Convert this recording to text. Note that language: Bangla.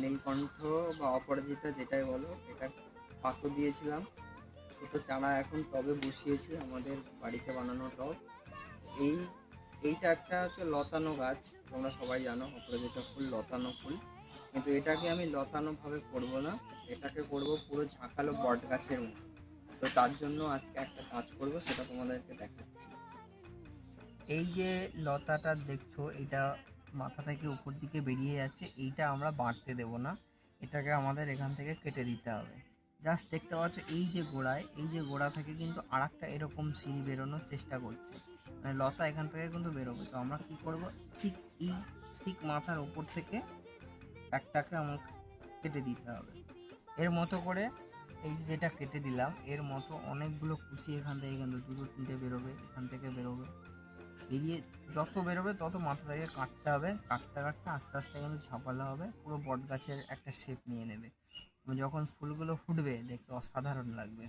নীলকণ্ঠ বা অপরাজিতা যেটাই বলো, এটা পাতো দিয়েছিলাম। ছোটো চারা এখন টবে বসিয়েছি, আমাদের বাড়িতে বানানো টব। এই এইটা একটা হচ্ছে লতানো গাছ, তোমরা সবাই জানো অপরাজিতা ফুল লতানো ফুল, কিন্তু এটাকে আমি লতানো ভাবে করব না, এটাকে করব পুরো ঝাঁকালো বট গাছের মতো। তো তার জন্য আজকে একটা কাজ করব, সেটা তোমাদেরকে দেখাচ্ছি। এই যে লতাটা দেখছো, এটা মাথা থেকে উপর দিকে বেরিয়ে যাচ্ছে, এইটা আমরা বাড়তে দেব না, এটাকে আমাদের এখান থেকে কেটে দিতে হবে। জাস্ট দেখতে পাচ্ছ এই যে গোড়ায়, এই যে গোড়া থেকে কিন্তু আর একটা এরকম সিঁড়ি বেরোনোর চেষ্টা করছে, মানে লতা এখান থেকে কিন্তু বেরোবে। তো আমরা কি করব, ঠিক এই ঠিক মাথার উপর থেকে একটাকে আমাকে কেটে দিতে হবে এর মতো করে। এই যেটা কেটে দিলাম এর মতো অনেকগুলো কুশি এখান থেকে কিন্তু দুটো তিনটে বেরোবে, এখান থেকে বেরোবে, বেরিয়ে যত বেরোবে তত মাথা থেকে কাটতে হবে, কাটতে কাটতে আস্তে আস্তে কিন্তু ঝাপালো হবে, পুরো বট গাছের একটা শেপ নিয়ে নেবে। যখন ফুলগুলো ফুটবে দেখতে অসাধারণ লাগবে।